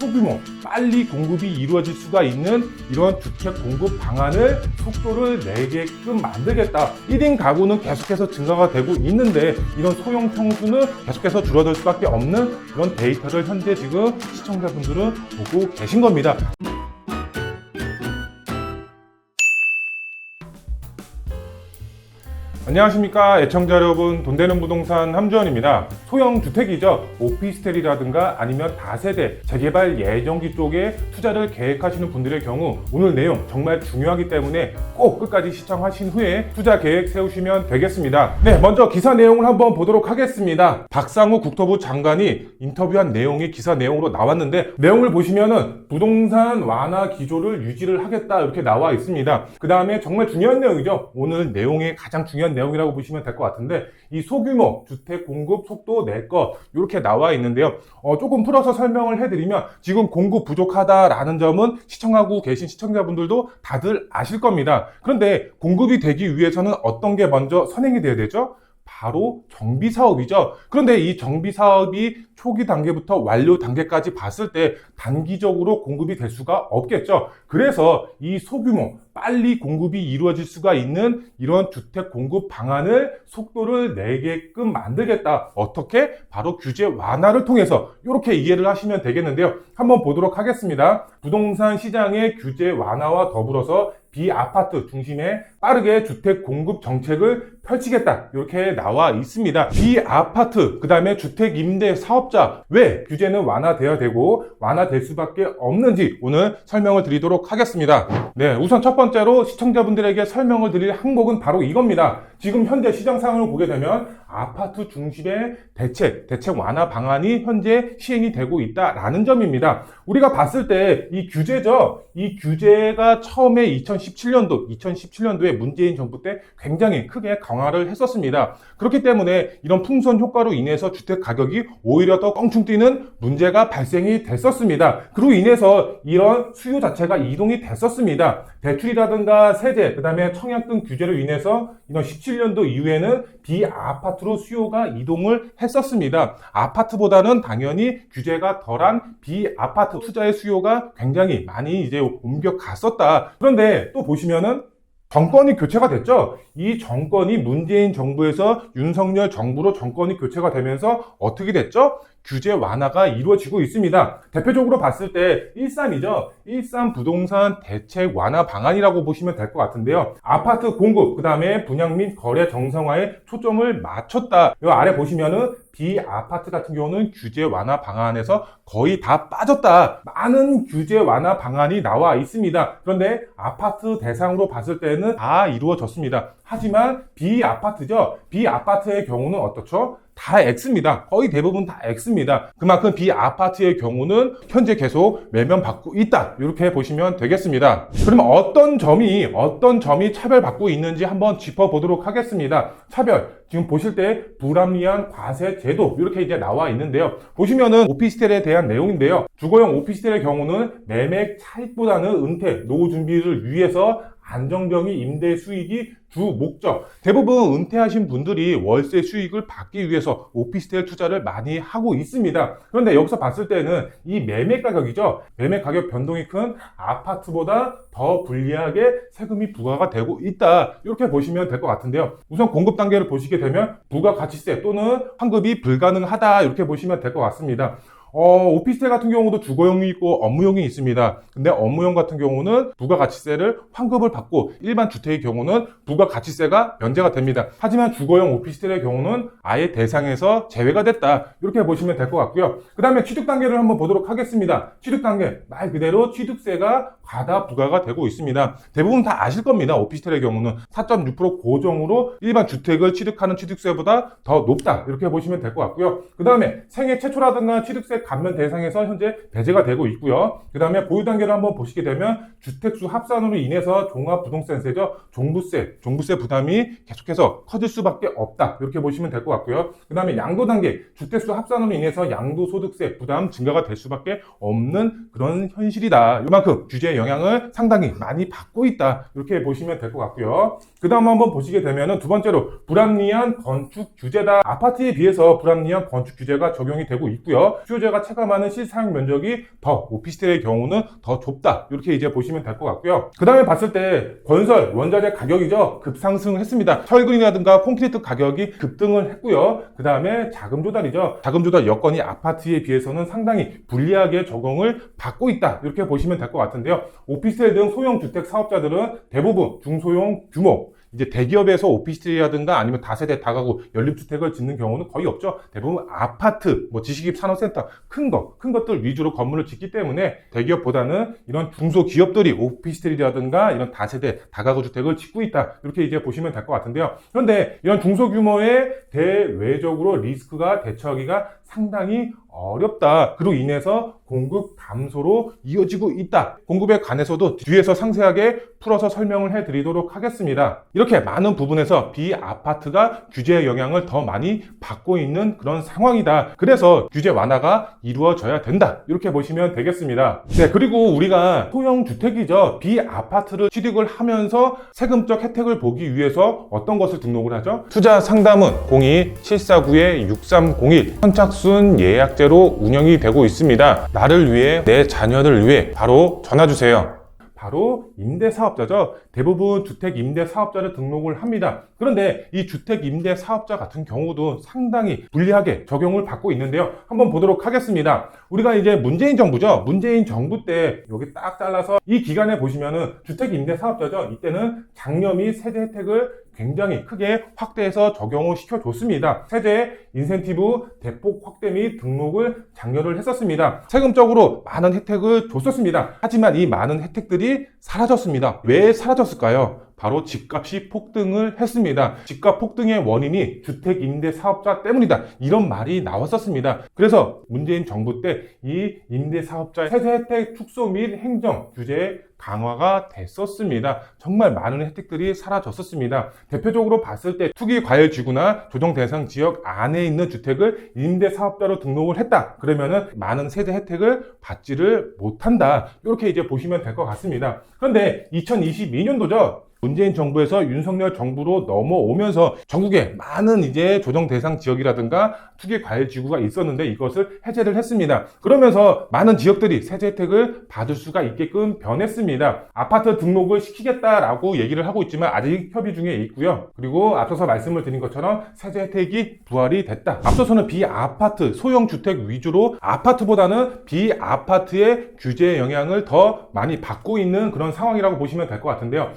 소규모, 빨리 공급이 이루어질 수가 있는 이런 주택 공급 방안을 속도를 내게끔 만들겠다. 1인 가구는 계속해서 증가가 되고 있는데 이런 소형 평수는 계속해서 줄어들 수밖에 없는 그런 데이터를 현재 지금 시청자분들은 보고 계신 겁니다. 안녕하십니까 애청자 여러분, 돈되는 부동산 함주원입니다. 소형 주택이죠. 오피스텔이라든가 아니면 다세대 재개발 예정지 쪽에 투자를 계획하시는 분들의 경우 오늘 내용 정말 중요하기 때문에 꼭 끝까지 시청하신 후에 투자 계획 세우시면 되겠습니다. 네, 먼저 기사 내용을 한번 보도록 하겠습니다. 박상우 국토부 장관이 인터뷰한 내용이 기사 내용으로 나왔는데, 내용을 보시면은 부동산 완화 기조를 유지를 하겠다 이렇게 나와 있습니다. 그 다음에 정말 중요한 내용이죠. 오늘 내용의 가장 중요한 내용이라고 보시면 될 것 같은데, 이 소규모 주택 공급 속도 낼 것 이렇게 나와 있는데요. 조금 풀어서 설명을 해드리면, 지금 공급 부족하다라는 점은 시청하고 계신 시청자분들도 다들 아실 겁니다. 그런데 공급이 되기 위해서는 어떤 게 먼저 선행이 돼야 되죠? 바로 정비사업이죠. 그런데 이 정비사업이 초기 단계부터 완료 단계까지 봤을 때 단기적으로 공급이 될 수가 없겠죠. 그래서 이 소규모, 빨리 공급이 이루어질 수가 있는 이런 주택 공급 방안을 속도를 내게끔 만들겠다. 어떻게? 바로 규제 완화를 통해서, 이렇게 이해를 하시면 되겠는데요. 한번 보도록 하겠습니다. 부동산 시장의 규제 완화와 더불어서 비아파트 중심의 빠르게 주택 공급 정책을 펼치겠다 이렇게 나와 있습니다. 비아파트, 그 다음에 주택 임대 사업자, 왜 규제는 완화되어야 되고 완화될 수밖에 없는지 오늘 설명을 드리도록 하겠습니다. 네, 우선 첫 번째로 시청자분들에게 설명을 드릴 항목은 바로 이겁니다. 지금 현재 시장 상황을 보게 되면 아파트 중심의 대책 완화 방안이 현재 시행이 되고 있다라는 점입니다. 우리가 봤을 때 이 규제죠. 이 규제가 처음에 2017년도에 문재인 정부 때 굉장히 크게 강화를 했었습니다. 그렇기 때문에 이런 풍선 효과로 인해서 주택 가격이 오히려 더 껑충 뛰는 문제가 발생이 됐었습니다. 그로 인해서 이런 수요 자체가 이동이 됐었습니다. 대출이라든가 세제, 그 다음에 청약 등 규제로 인해서 이런 17년도 이후에는 비아파트로 수요가 이동을 했었습니다. 아파트보다는 당연히 규제가 덜한 비아파트 투자의 수요가 굉장히 많이 이제 옮겨갔었다. 그런데 또 보시면은 정권이 교체가 됐죠. 이 정권이 문재인 정부에서 윤석열 정부로 정권이 교체가 되면서 어떻게 됐죠? 규제 완화가 이루어지고 있습니다. 대표적으로 봤을 때 13이죠. 13 부동산 대책 완화 방안이라고 보시면 될 것 같은데요. 아파트 공급, 그 다음에 분양 및 거래 정상화에 초점을 맞췄다. 이 아래 보시면은 비아파트 같은 경우는 규제 완화 방안에서 거의 다 빠졌다. 많은 규제 완화 방안이 나와 있습니다. 그런데 아파트 대상으로 봤을 때는 다 이루어졌습니다. 하지만 비아파트죠. 비아파트의 경우는 어떻죠? 다 X입니다. 거의 대부분 다 X입니다. 그만큼 비아파트의 경우는 현재 계속 매면받고 있다. 이렇게 보시면 되겠습니다. 그러면 어떤 점이 차별받고 있는지 한번 짚어보도록 하겠습니다. 차별. 지금 보실 때 불합리한 과세 제도 이렇게 이제 나와 있는데요. 보시면은 오피스텔에 대한 내용인데요. 주거용 오피스텔의 경우는 매매 차익보다는 은퇴, 노후 준비를 위해서 안정적인 임대 수익이 주 목적. 대부분 은퇴하신 분들이 월세 수익을 받기 위해서 오피스텔 투자를 많이 하고 있습니다. 그런데 여기서 봤을 때는 이 매매 가격이죠. 매매 가격 변동이 큰 아파트보다 더 불리하게 세금이 부과가 되고 있다. 이렇게 보시면 될 것 같은데요. 우선 공급 단계를 보시게 되면 부가가치세 또는 환급이 불가능하다. 이렇게 보시면 될 것 같습니다. 오피스텔 같은 경우도 주거용이 있고 업무용이 있습니다. 근데 업무용 같은 경우는 부가가치세를 환급을 받고 일반 주택의 경우는 부가가치세가 면제가 됩니다. 하지만 주거용 오피스텔의 경우는 아예 대상에서 제외가 됐다. 이렇게 보시면 될 것 같고요. 그 다음에 취득 단계를 한번 보도록 하겠습니다. 취득 단계, 말 그대로 취득세가 과다 부과가 되고 있습니다. 대부분 다 아실 겁니다. 오피스텔의 경우는 4.6% 고정으로 일반 주택을 취득하는 취득세보다 더 높다. 이렇게 보시면 될 것 같고요. 그 다음에 생애 최초라든가 취득세 감면 대상에서 현재 배제가 되고 있고요. 그 다음에 보유 단계를 한번 보시게 되면 주택수 합산으로 인해서 종합부동산세죠. 종부세 부담이 계속해서 커질 수밖에 없다. 이렇게 보시면 될 것 같고요. 그 다음에 양도 단계, 주택수 합산으로 인해서 양도소득세 부담 증가가 될 수밖에 없는 그런 현실이다. 이만큼 규제의 영향을 상당히 많이 받고 있다. 이렇게 보시면 될 것 같고요. 그 다음 한번 보시게 되면 두 번째로 불합리한 건축 규제다. 아파트에 비해서 불합리한 건축 규제가 적용이 되고 있고요. 수요자 소유자가 체감하는 실사용 면적이 더 오피스텔의 경우는 더 좁다. 이렇게 이제 보시면 될 것 같고요. 그 다음에 봤을 때 건설 원자재 가격이죠. 급상승을 했습니다. 철근이라든가 콘크리트 가격이 급등을 했고요. 그 다음에 자금 조달이죠. 자금 조달 여건이 아파트에 비해서는 상당히 불리하게 적용을 받고 있다. 이렇게 보시면 될 것 같은데요. 오피스텔 등 소형 주택 사업자들은 대부분 중소형 규모, 이제 대기업에서 오피스텔이라든가 아니면 다세대 다가구 연립주택을 짓는 경우는 거의 없죠. 대부분 아파트, 지식입 산업센터 큰 것들 위주로 건물을 짓기 때문에 대기업보다는 이런 중소기업들이 오피스텔이라든가 이런 다세대 다가구 주택을 짓고 있다. 이렇게 이제 보시면 될 것 같은데요. 그런데 이런 중소규모의 대외적으로 리스크가 대처하기가 상당히 어렵다. 그로 인해서 공급 감소로 이어지고 있다. 공급에 관해서도 뒤에서 상세하게 풀어서 설명을 해드리도록 하겠습니다. 이렇게 많은 부분에서 비아파트가 규제의 영향을 더 많이 받고 있는 그런 상황이다. 그래서 규제 완화가 이루어져야 된다. 이렇게 보시면 되겠습니다. 네, 그리고 우리가 소형 주택이죠. 비아파트를 취득을 하면서 세금적 혜택을 보기 위해서 어떤 것을 등록을 하죠? 투자 상담은 02-749-6301 선착순 예약제로 운영이 되고 있습니다. 나를 위해, 내 자녀를 위해 바로 전화주세요. 바로 임대사업자죠. 대부분 주택임대사업자를 등록을 합니다. 그런데 이 주택임대사업자 같은 경우도 상당히 불리하게 적용을 받고 있는데요. 한번 보도록 하겠습니다. 우리가 이제 문재인 정부죠. 문재인 정부 때 여기 딱 잘라서 이 기간에 보시면은 주택임대사업자죠. 이때는 장려 및 세제 혜택을 굉장히 크게 확대해서 적용을 시켜줬습니다. 세제 인센티브 대폭 확대 및 등록을 장려를 했었습니다. 세금적으로 많은 혜택을 줬었습니다. 하지만 이 많은 혜택들이 사라졌습니다. 왜 사라졌을까요? 바로 집값이 폭등을 했습니다. 집값 폭등의 원인이 주택임대사업자 때문이다. 이런 말이 나왔었습니다. 그래서 문재인 정부 때 이 임대사업자 세제 혜택 축소 및 행정 규제 강화가 됐었습니다. 정말 많은 혜택들이 사라졌었습니다. 대표적으로 봤을 때 투기과열지구나 조정 대상 지역 안에 있는 주택을 임대사업자로 등록을 했다. 그러면은 많은 세제 혜택을 받지를 못한다. 이렇게 이제 보시면 될 것 같습니다. 그런데 2022년도죠. 문재인 정부에서 윤석열 정부로 넘어오면서 전국에 많은 이제 조정 대상 지역이라든가 투기 과열 지구가 있었는데 이것을 해제를 했습니다. 그러면서 많은 지역들이 세제 혜택을 받을 수가 있게끔 변했습니다. 아파트 등록을 시키겠다라고 얘기를 하고 있지만 아직 협의 중에 있고요. 그리고 앞서서 말씀을 드린 것처럼 세제 혜택이 부활이 됐다. 앞서서는 비아파트, 소형 주택 위주로 아파트보다는 비아파트의 규제 영향을 더 많이 받고 있는 그런 상황이라고 보시면 될 것 같은데요.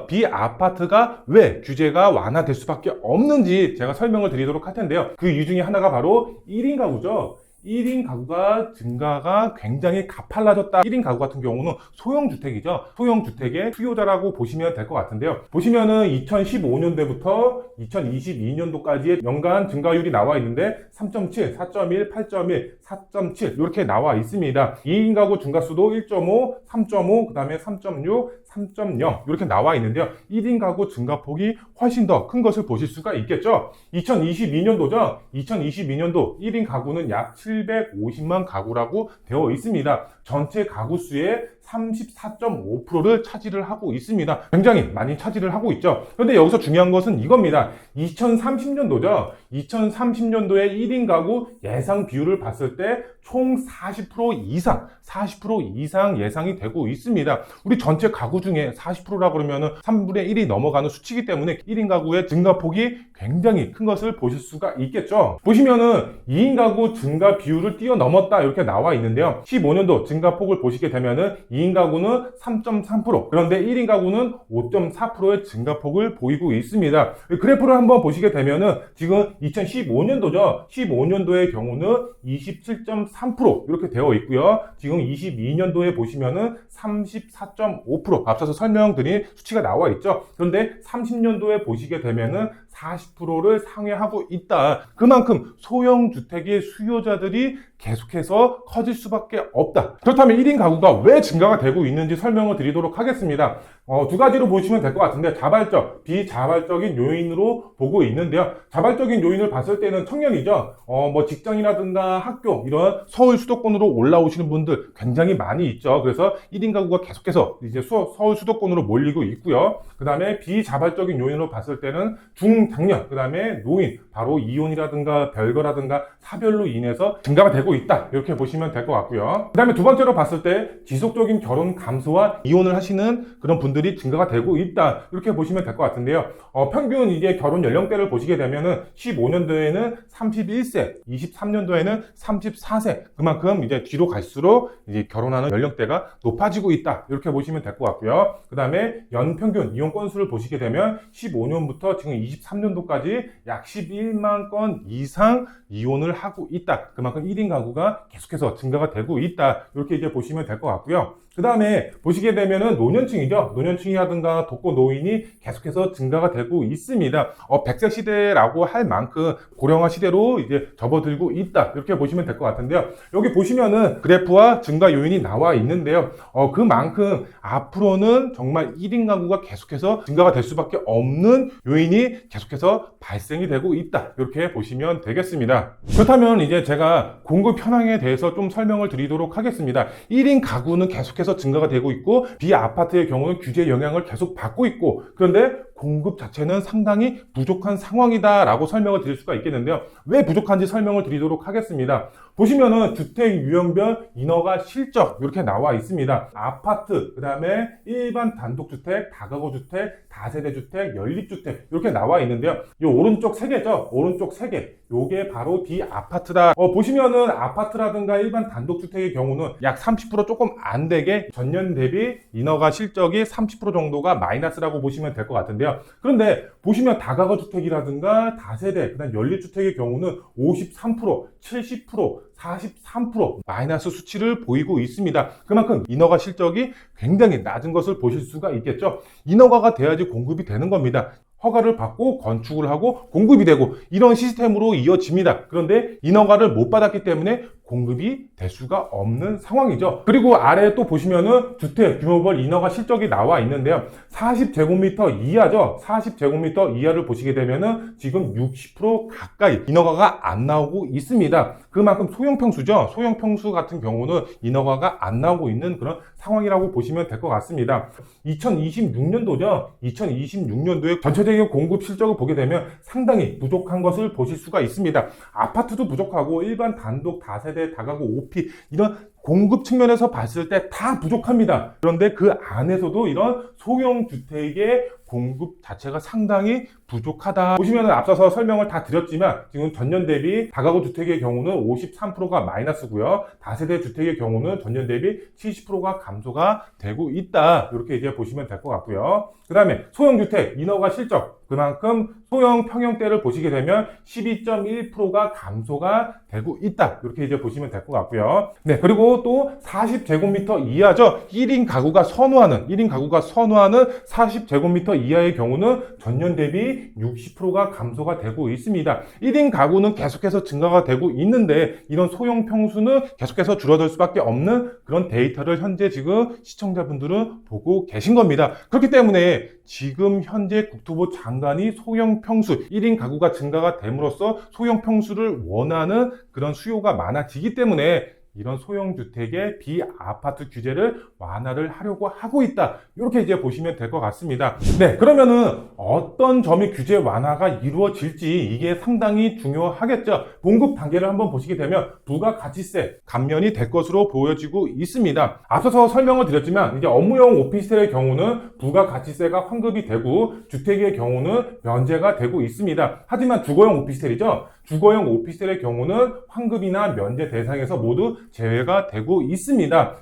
비아파트가 왜 규제가 완화될 수밖에 없는지 제가 설명을 드리도록 할 텐데요. 그 이유 중에 하나가 바로 1인 가구죠. 1인 가구가 증가가 굉장히 가팔라졌다. 1인 가구 같은 경우는 소형주택이죠. 소형주택의 수요자라고 보시면 될 것 같은데요. 보시면은 2015년도부터 2022년도까지의 연간 증가율이 나와 있는데 3.7, 4.1, 8.1, 4.7 이렇게 나와 있습니다. 2인 가구 증가수도 1.5, 3.5, 그 다음에 3.6, 3.0 이렇게 나와 있는데요. 1인 가구 증가폭이 훨씬 더 큰 것을 보실 수가 있겠죠. 2022년도죠. 2022년도 1인 가구는 약 750만 가구라고 되어 있습니다. 전체 가구 수의 34.5%를 차지를 하고 있습니다. 굉장히 많이 차지를 하고 있죠. 그런데 여기서 중요한 것은 이겁니다. 2030년도죠. 2030년도에 1인 가구 예상 비율을 봤을 때 총 40% 이상 예상이 되고 있습니다. 우리 전체 가구 중에 40%라 그러면은 3분의 1이 넘어가는 수치이기 때문에 1인 가구의 증가폭이 굉장히 큰 것을 보실 수가 있겠죠. 보시면은 2인 가구 증가 비율을 뛰어넘었다 이렇게 나와 있는데요. 15년도 증가폭을 보시게 되면은 2인 가구는 3.3%, 그런데 1인 가구는 5.4%의 증가폭을 보이고 있습니다. 그래프를 한번 보시게 되면은 지금 2015년도죠. 15년도의 경우는 27.3% 이렇게 되어 있고요. 지금 22년도에 보시면은 34.5% 앞서서 설명드린 수치가 나와 있죠. 그런데 30년도에 보시게 되면은 40%를 상회하고 있다. 그만큼 소형주택의 수요자들이 계속해서 커질 수밖에 없다. 그렇다면 1인 가구가 왜 증가가 되고 있는지 설명을 드리도록 하겠습니다. 두 가지로 보시면 될 것 같은데 자발적, 비자발적인 요인으로 보고 있는데요. 자발적인 요인을 봤을 때는 청년이죠. 직장이라든가 학교 이런 서울 수도권으로 올라오시는 분들 굉장히 많이 있죠. 그래서 1인 가구가 계속해서 이제 서울 수도권으로 몰리고 있고요. 그 다음에 비자발적인 요인으로 봤을 때는 중장년, 그 다음에 노인, 바로 이혼이라든가 별거라든가 사별로 인해서 증가가 되고 있다. 이렇게 보시면 될 것 같고요. 그 다음에 두 번째로 봤을 때 지속적인 결혼 감소와 이혼을 하시는 그런 분들이 증가가 되고 있다. 이렇게 보시면 될 것 같은데요. 평균 이게 결혼 연령대를 보시게 되면은 15년도에는 31세, 23년도에는 34세. 그만큼 이제 뒤로 갈수록 이제 결혼하는 연령대가 높아지고 있다. 이렇게 보시면 될 것 같고요. 그 다음에 연평균 이혼 건수를 보시게 되면 15년부터 지금 23년도까지 약 11만 건 이상 이혼을 하고 있다. 그만큼 1인 가구가 계속해서 증가가 되고 있다. 이렇게 이제 보시면 될 것 같고요. 그 다음에 보시게 되면은 노년층이죠. 노년층이라든가 독거노인이 계속해서 증가가 되고 있습니다. 100세 시대라고 할 만큼 고령화 시대로 이제 접어들고 있다. 이렇게 보시면 될 것 같은데요. 여기 보시면은 그래프와 증가 요인이 나와 있는데요. 그만큼 앞으로는 정말 1인 가구가 계속해서 증가가 될 수밖에 없는 요인이 계속해서 발생이 되고 있다. 이렇게 보시면 되겠습니다. 그렇다면 이제 제가 공급 현황에 대해서 좀 설명을 드리도록 하겠습니다. 1인 가구는 계속해서 증가가 되고 있고 비아파트의 경우는 규제 영향을 계속 받고 있고 그런데 공급 자체는 상당히 부족한 상황이다 라고 설명을 드릴 수가 있겠는데요. 왜 부족한지 설명을 드리도록 하겠습니다. 보시면은 주택 유형별 인허가 실적 이렇게 나와 있습니다. 아파트, 그 다음에 일반 단독주택, 다가구주택, 다세대주택, 연립주택 이렇게 나와 있는데요. 이 오른쪽 3개죠. 오른쪽 3개. 요게 바로 비아파트다. 보시면은 아파트라든가 일반 단독주택의 경우는 약 30% 조금 안 되게 전년 대비 인허가 실적이 30% 정도가 마이너스라고 보시면 될 것 같은데요. 그런데 보시면 다가구주택이라든가 다세대, 그다음 연립주택의 경우는 53%, 70%, 43% 마이너스 수치를 보이고 있습니다. 그만큼 인허가 실적이 굉장히 낮은 것을 보실 수가 있겠죠. 인허가가 돼야지 공급이 되는 겁니다. 허가를 받고 건축을 하고 공급이 되고 이런 시스템으로 이어집니다. 그런데 인허가를 못 받았기 때문에 공급이 될 수가 없는 상황이죠. 그리고 아래에 또 보시면은 주택 규모별 인허가 실적이 나와 있는데요. 40제곱미터 이하죠. 40제곱미터 이하를 보시게 되면은 지금 60% 가까이 인허가가 안 나오고 있습니다. 그만큼 소형평수죠. 소형평수 같은 경우는 인허가가 안 나오고 있는 그런 상황이라고 보시면 될 것 같습니다. 2026년도죠. 2026년도에 전체적인 공급 실적을 보게 되면 상당히 부족한 것을 보실 수가 있습니다. 아파트도 부족하고 일반 단독 다세대 다가구 OP 이런 공급 측면에서 봤을 때 다 부족합니다. 그런데 그 안에서도 이런 소형 주택의 공급 자체가 상당히 부족하다. 보시면 앞서서 설명을 다 드렸지만 지금 전년 대비 다가구 주택의 경우는 53%가 마이너스고요. 다세대 주택의 경우는 전년 대비 70%가 감소가 되고 있다. 이렇게 이제 보시면 될 것 같고요. 그 다음에 소형 주택 인허가 실적 그만큼 소형 평형대를 보시게 되면 12.1%가 감소가 되고 있다. 이렇게 이제 보시면 될 것 같고요. 네, 그리고 또 40제곱미터 이하죠. 1인 가구가 선호하는 40제곱미터 이하의 경우는 전년 대비 60%가 감소가 되고 있습니다. 1인 가구는 계속해서 증가가 되고 있는데 이런 소형 평수는 계속해서 줄어들 수밖에 없는 그런 데이터를 현재 지금 시청자분들은 보고 계신 겁니다. 그렇기 때문에 지금 현재 국토부 장관이 소형 평수 1인 가구가 증가가 됨으로써 소형 평수를 원하는 그런 수요가 많아지기 때문에 이런 소형주택의 비아파트 규제를 완화를 하려고 하고 있다. 이렇게 이제 보시면 될 것 같습니다. 네, 그러면은 어떤 점이 규제 완화가 이루어질지 이게 상당히 중요하겠죠. 공급 단계를 한번 보시게 되면 부가가치세 감면이 될 것으로 보여지고 있습니다. 앞서서 설명을 드렸지만 이제 업무용 오피스텔의 경우는 부가가치세가 환급이 되고 주택의 경우는 면제가 되고 있습니다. 하지만 주거용 오피스텔이죠. 주거용 오피스텔의 경우는 환급이나 면제 대상에서 모두 제외가 되고 있습니다.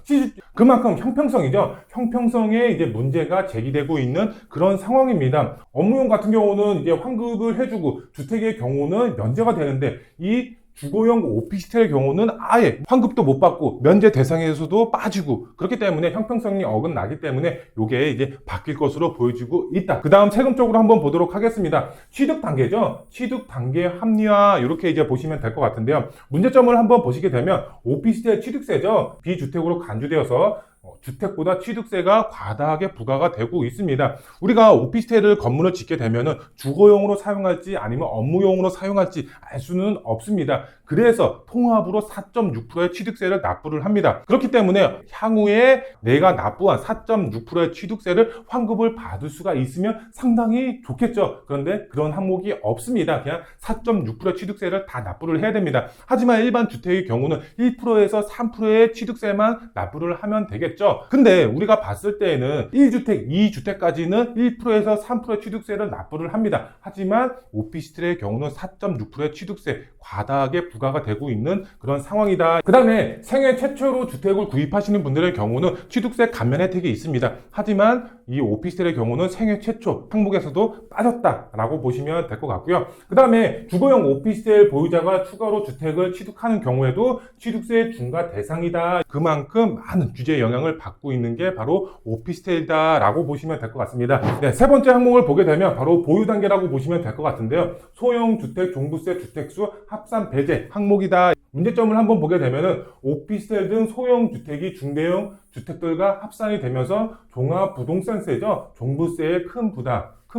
그만큼 형평성이죠. 형평성에 이제 문제가 제기되고 있는 그런 상황입니다. 업무용 같은 경우는 이제 환급을 해주고 주택의 경우는 면제가 되는데 이 주거용 오피스텔의 경우는 아예 환급도 못 받고 면제 대상에서도 빠지고 그렇기 때문에 형평성이 어긋나기 때문에 이게 이제 바뀔 것으로 보여지고 있다. 그 다음 세금 쪽으로 한번 보도록 하겠습니다. 취득 단계죠. 취득 단계 합리화 이렇게 이제 보시면 될 것 같은데요. 문제점을 한번 보시게 되면 오피스텔 취득세죠. 비주택으로 간주되어서 주택보다 취득세가 과다하게 부과가 되고 있습니다. 우리가 오피스텔을 건물을 짓게 되면은 주거용으로 사용할지 아니면 업무용으로 사용할지 알 수는 없습니다. 그래서 통합으로 4.6%의 취득세를 납부를 합니다. 그렇기 때문에 향후에 내가 납부한 4.6%의 취득세를 환급을 받을 수가 있으면 상당히 좋겠죠. 그런데 그런 항목이 없습니다. 그냥 4.6%의 취득세를 다 납부를 해야 됩니다. 하지만 일반 주택의 경우는 1%에서 3%의 취득세만 납부를 하면 되겠죠. 근데 우리가 봤을 때에는 1주택, 2주택까지는 1%에서 3%의 취득세를 납부를 합니다. 하지만 오피스텔의 경우는 4.6%의 취득세 과다하게 부과가 되고 있는 그런 상황이다. 그 다음에 생애 최초로 주택을 구입하시는 분들의 경우는 취득세 감면 혜택이 있습니다. 하지만 이 오피스텔의 경우는 생애 최초 항목에서도 빠졌다라고 보시면 될 것 같고요. 그 다음에 주거용 오피스텔 보유자가 추가로 주택을 취득하는 경우에도 취득세 중과 대상이다. 그만큼 많은 규제 영향을 받고 있는 게 바로 오피스텔이다라고 보시면 될 것 같습니다. 네, 세 번째 항목을 보게 되면 바로 보유 단계라고 보시면 될 것 같은데요. 소형 주택 종부세 주택수 합산 배제 항목이다. 문제점을 한번 보게 되면은 오피스텔 등 소형 주택이 중대형 주택들과 합산이 되면서 종합부동산세죠. 종부세의 큰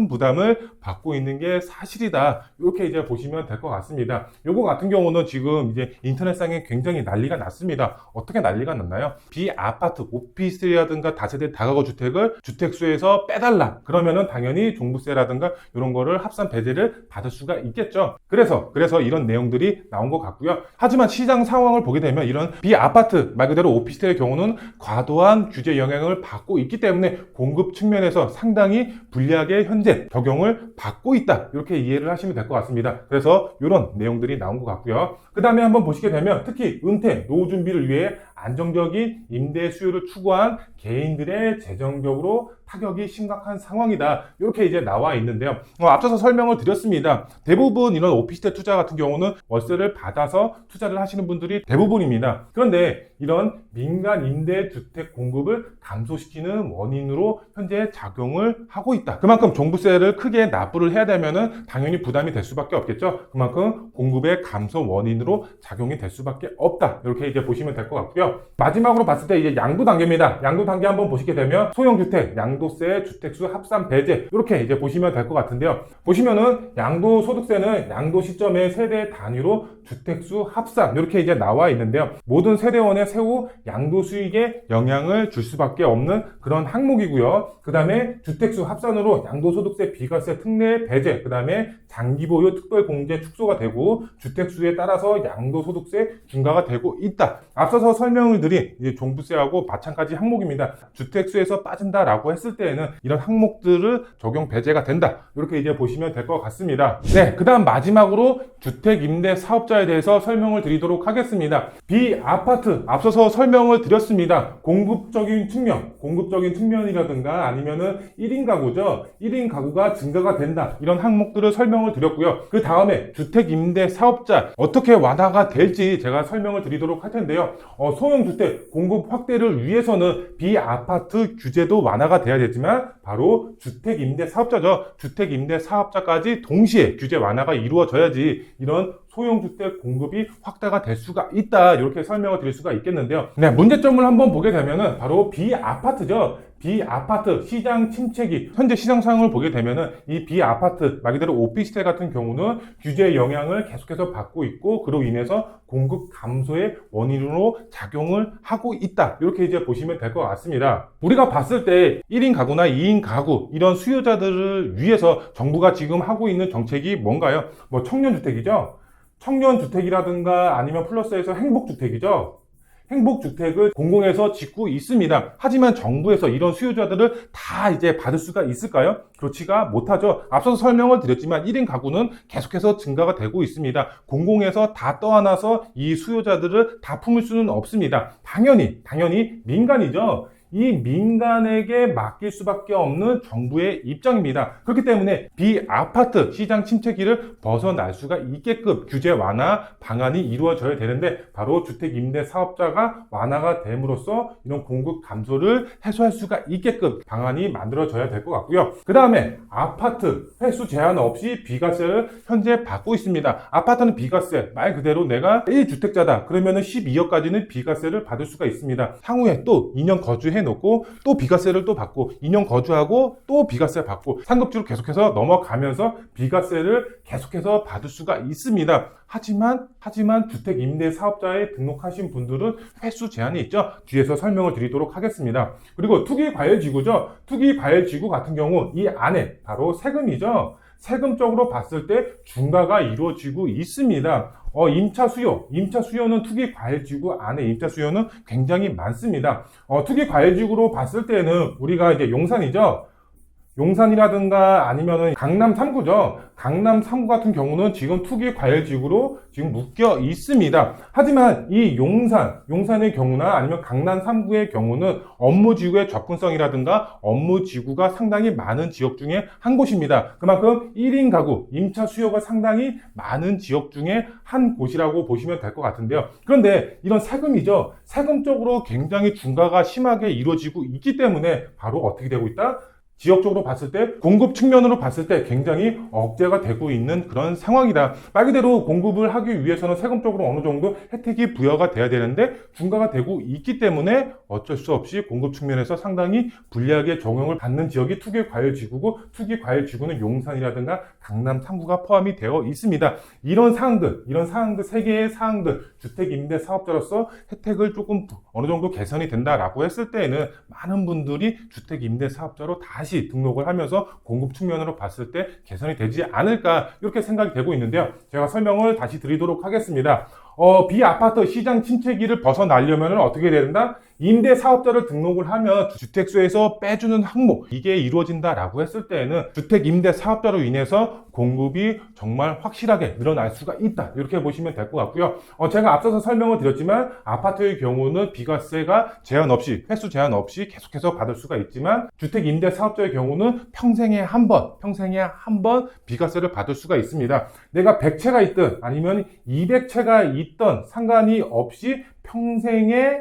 부담을 받고 있는 게 사실이다. 이렇게 이제 보시면 될 것 같습니다. 요거 같은 경우는 지금 이제 인터넷상에 굉장히 난리가 났습니다. 어떻게 난리가 났나요? 비아파트, 오피스텔이라든가 다세대 다가구 주택을 주택수에서 빼달라. 그러면은 당연히 종부세라든가 이런 거를 합산 배제를 받을 수가 있겠죠. 그래서 이런 내용들이 나온 것 같고요. 하지만 시장 상황을 보게 되면 이런 비아파트, 말 그대로 오피스텔의 경우는 과도한 규제 영향을 받고 있기 때문에 공급 측면에서 상당히 불리하게 현재 적용을 받고 있다. 이렇게 이해를 하시면 될 것 같습니다. 그래서 이런 내용들이 나온 것 같고요. 그 다음에 한번 보시게 되면 특히 은퇴, 노후 준비를 위해 안정적인 임대 수요를 추구한 개인들의 재정적으로 타격이 심각한 상황이다. 이렇게 이제 나와 있는데요. 앞서서 설명을 드렸습니다. 대부분 이런 오피스텔 투자 같은 경우는 월세를 받아서 투자를 하시는 분들이 대부분입니다. 그런데 이런 민간 임대 주택 공급을 감소시키는 원인으로 현재 작용을 하고 있다. 그만큼 종부세를 크게 납부를 해야 되면은 당연히 부담이 될 수밖에 없겠죠. 그만큼 공급의 감소 원인으로 작용이 될 수밖에 없다. 이렇게 이제 보시면 될 것 같고요. 마지막으로 봤을 때 이제 양도 단계입니다. 양도 단계 한번 보시게 되면 소형주택, 양도세, 주택수 합산 배제 이렇게 이제 보시면 될 것 같은데요. 보시면은 양도소득세는 양도 시점의 세대 단위로 주택수 합산 이렇게 이제 나와 있는데요. 모든 세대원의 세후 양도 수익에 영향을 줄 수밖에 없는 그런 항목이고요. 그 다음에 주택수 합산으로 양도소득세, 비과세, 특례 배제, 그 다음에 장기보유 특별공제 축소가 되고 주택수에 따라서 양도소득세 중과가 되고 있다. 앞서서 설명을 드린 이제 종부세하고 마찬가지 항목입니다. 주택수에서 빠진다라고 했을 때에는 이런 항목들을 적용 배제가 된다. 이렇게 이제 보시면 될 것 같습니다. 네, 그 다음 마지막으로 주택임대 사업자에 대해서 설명을 드리도록 하겠습니다. 비아파트 앞서서 설명을 드렸습니다. 공급적인 측면이라든가 아니면은 1인 가구죠. 1인 가구가 증가가 된다. 이런 항목들을 설명을 드렸고요. 그 다음에 주택임대 사업자 어떻게 완화가 될지 제가 설명을 드리도록 할 텐데요. 소형주택 공급 확대를 위해서는 비아파트 규제도 완화가 돼야 되지만 바로 주택임대 사업자죠. 주택임대 사업자까지 동시에 규제 완화가 이루어져야지 이런 소형주택 공급이 확대가 될 수가 있다. 이렇게 설명을 드릴 수가 있겠는데요. 네, 문제점을 한번 보게 되면은 바로 비아파트죠. 비아파트 시장 침체기 현재 시장 상황을 보게 되면은 이 비아파트 말 그대로 오피스텔 같은 경우는 규제 영향을 계속해서 받고 있고 그로 인해서 공급 감소의 원인으로 작용을 하고 있다. 이렇게 이제 보시면 될 것 같습니다. 우리가 봤을 때 1인 가구나 2인 가구 이런 수요자들을 위해서 정부가 지금 하고 있는 정책이 뭔가요? 뭐 청년주택이죠. 청년주택이라든가 아니면 플러스에서 행복주택이죠. 행복주택을 공공에서 짓고 있습니다. 하지만 정부에서 이런 수요자들을 다 이제 받을 수가 있을까요? 그렇지가 못하죠. 앞서서 설명을 드렸지만 1인 가구는 계속해서 증가가 되고 있습니다. 공공에서 다 떠안아서 이 수요자들을 다 품을 수는 없습니다. 당연히 민간이죠. 이 민간에게 맡길 수밖에 없는 정부의 입장입니다. 그렇기 때문에 비아파트 시장 침체기를 벗어날 수가 있게끔 규제 완화 방안이 이루어져야 되는데 바로 주택임대 사업자가 완화가 됨으로써 이런 공급 감소를 해소할 수가 있게끔 방안이 만들어져야 될 것 같고요. 그 다음에 아파트 횟수 제한 없이 비과세를 현재 받고 있습니다. 아파트는 비과세 말 그대로 내가 1주택자다 그러면은 12억까지는 비과세를 받을 수가 있습니다. 향후에 또 2년 거주해 해놓고 또 비과세를 또 받고 2년 거주하고 또 비과세 받고 상급지로 계속해서 넘어가면서 비과세를 계속해서 받을 수가 있습니다. 하지만 주택 임대 사업자에 등록하신 분들은 횟수 제한이 있죠. 뒤에서 설명을 드리도록 하겠습니다. 그리고 투기과열지구죠. 투기과열지구 같은 경우 이 안에 바로 세금이죠. 세금적으로 봤을 때 중과가 이루어지고 있습니다. 임차 수요는 투기과열지구 안에 임차 수요는 굉장히 많습니다. 투기과열지구로 봤을 때는 우리가 이제 용산이죠. 용산이라든가 아니면은 강남 3구죠. 강남 3구 같은 경우는 지금 투기과열지구로 지금 묶여 있습니다. 하지만 이 용산의 경우나 아니면 강남 3구의 경우는 업무지구의 접근성이라든가 업무지구가 상당히 많은 지역 중에 한 곳입니다. 그만큼 1인 가구, 임차 수요가 상당히 많은 지역 중에 한 곳이라고 보시면 될 것 같은데요. 그런데 이런 세금이죠. 세금적으로 굉장히 중과가 심하게 이루어지고 있기 때문에 바로 어떻게 되고 있다? 지역적으로 봤을 때 공급 측면으로 봤을 때 굉장히 억제가 되고 있는 그런 상황이다. 말 그대로 공급을 하기 위해서는 세금적으로 어느 정도 혜택이 부여가 돼야 되는데 중과가 되고 있기 때문에 어쩔 수 없이 공급 측면에서 상당히 불리하게 적용을 받는 지역이 투기과열지구고 투기과열지구는 용산이라든가 강남 3구가 포함이 되어 있습니다. 이런 사항들 3개의 사항들 주택 임대 사업자로서 혜택을 조금 어느 정도 개선이 된다라고 했을 때에는 많은 분들이 주택 임대 사업자로 다시 등록을 하면서 공급 측면으로 봤을 때 개선이 되지 않을까 이렇게 생각이 되고 있는데요. 제가 설명을 다시 드리도록 하겠습니다. 비아파트 시장 침체기를 벗어나려면 어떻게 해야 된다? 임대 사업자를 등록을 하면 주택수에서 빼주는 항목 이게 이루어진다라고 했을 때에는 주택 임대 사업자로 인해서 공급이 정말 확실하게 늘어날 수가 있다 이렇게 보시면 될 것 같고요. 제가 앞서서 설명을 드렸지만 아파트의 경우는 비과세가 제한 없이 횟수 제한 없이 계속해서 받을 수가 있지만 주택 임대 사업자의 경우는 평생에 한 번 비과세를 받을 수가 있습니다. 내가 100채가 있든 아니면 200채가 있든 상관이 없이 평생에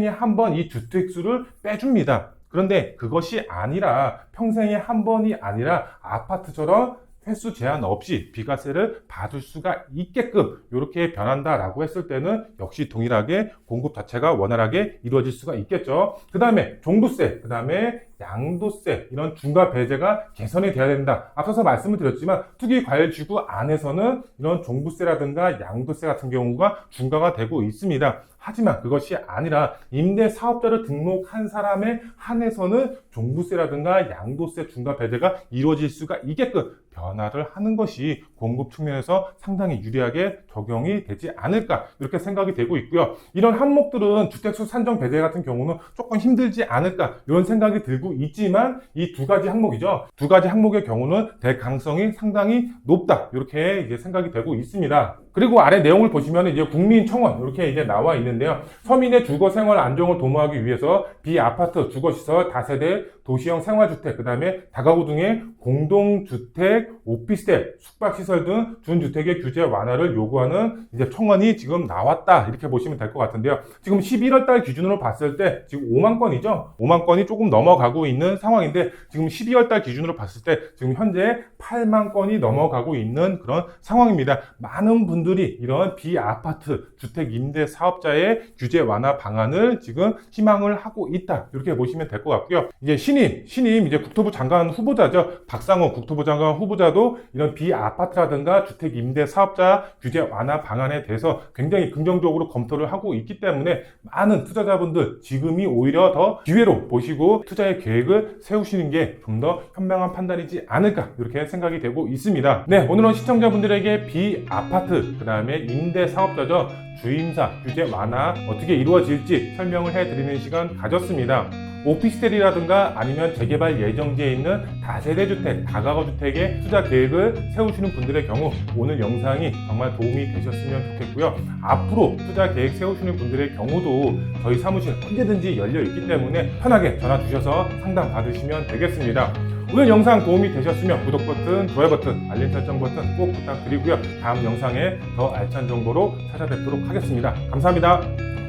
한 번 이 주택수를 빼줍니다. 그런데 그것이 아니라 평생에 한 번이 아니라 아파트처럼 횟수 제한 없이 비과세를 받을 수가 있게끔 이렇게 변한다라고 했을 때는 역시 동일하게 공급 자체가 원활하게 이루어질 수가 있겠죠. 그 다음에 종부세, 그 다음에 양도세 이런 중과 배제가 개선이 돼야 된다. 앞서서 말씀을 드렸지만 투기과열지구 안에서는 이런 종부세라든가 양도세 같은 경우가 중과가 되고 있습니다. 하지만 그것이 아니라 임대사업자를 등록한 사람에 한해서는 종부세라든가 양도세 중과 배제가 이루어질 수가 있게끔 변화를 하는 것이 공급 측면에서 상당히 유리하게 적용이 되지 않을까 이렇게 생각이 되고 있고요. 이런 항목들은 주택수 산정 배제 같은 경우는 조금 힘들지 않을까 이런 생각이 들고 있지만 이 두 가지 항목이죠. 두 가지 항목의 경우는 될 가능성이 상당히 높다 이렇게 이제 생각이 되고 있습니다. 그리고 아래 내용을 보시면 이제 국민청원 이렇게 이제 나와 있는데요. 서민의 주거 생활 안정을 도모하기 위해서 비아파트 주거시설 다세대 도시형 생활주택 그 다음에 다가구 등의 공동주택 오피스텔 숙박시설 등 준주택의 규제 완화를 요구하는 이제 청원이 지금 나왔다 이렇게 보시면 될 것 같은데요. 지금 11월 달 기준으로 봤을 때 지금 5만 건이죠. 5만 건이 조금 넘어가고 있는 상황인데 지금 12월 달 기준으로 봤을 때 지금 현재 8만 건이 넘어가고 있는 그런 상황입니다. 많은 분들이 이런 비아파트 주택 임대 사업자의 규제 완화 방안을 지금 희망을 하고 있다 이렇게 보시면 될 것 같고요. 이제 신임 이제 국토부 장관 후보자죠. 박상호 국토부 장관 후보자도 이런 비아파트라든가 주택 임대 사업자 규제 완화 방안에 대해서 굉장히 긍정적으로 검토를 하고 있기 때문에 많은 투자자분들 지금이 오히려 더 기회로 보시고 투자의 계획을 세우시는 게 좀 더 현명한 판단이지 않을까 이렇게 생각이 되고 있습니다. 네, 오늘은 시청자분들에게 비아파트 그 다음에 임대 사업자죠. 주임사 규제 완화 어떻게 이루어질지 설명을 해드리는 시간 가졌습니다. 오피스텔이라든가 아니면 재개발 예정지에 있는 다세대 주택, 다가구 주택의 투자 계획을 세우시는 분들의 경우 오늘 영상이 정말 도움이 되셨으면 좋겠고요. 앞으로 투자 계획 세우시는 분들의 경우도 저희 사무실 언제든지 열려 있기 때문에 편하게 전화 주셔서 상담 받으시면 되겠습니다. 오늘 영상 도움이 되셨으면 구독 버튼, 좋아요 버튼, 알림 설정 버튼 꼭 부탁드리고요. 다음 영상에 더 알찬 정보로 찾아뵙도록 하겠습니다. 감사합니다.